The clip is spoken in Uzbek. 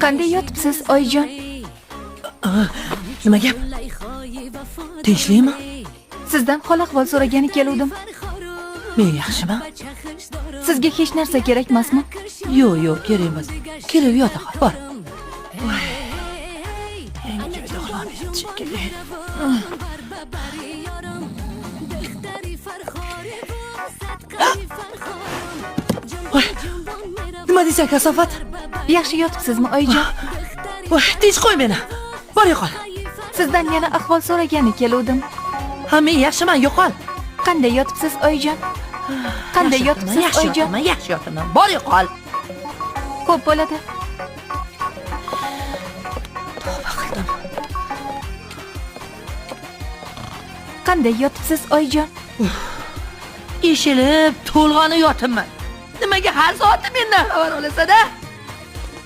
Qanday yotibsiz, oyijon? Nima gap? Tinchlikmi? Sizdan hol-ahvol so'ragani keluvdim. Men yaxshiman. Sizga hech narsa kerak emasmi? Yo'q, kerak emas. Kelib yot axir, bor. Yangi joyda uxlab shekilli. Nima deysan, kasofat? Yaxshi yotibsizmi, oyijon? Voy, tinch qo'y meni. Bor yo'qol. Sizdan yana ahvol so'ragani keluvdim. Ha, men yaxshiman, yo'qol. Qanday yotibsiz, oyijon? Qanday yotibsiz, oyijon? Yaxshi yotaman. Bor yo'qol. Ko'p bo'ladi. Tavba qildim. Qanday yotibsiz, oyijon? Eshilib, to'lg'oni yotibman. Nimaga har soatda mendan xabar olasan-a?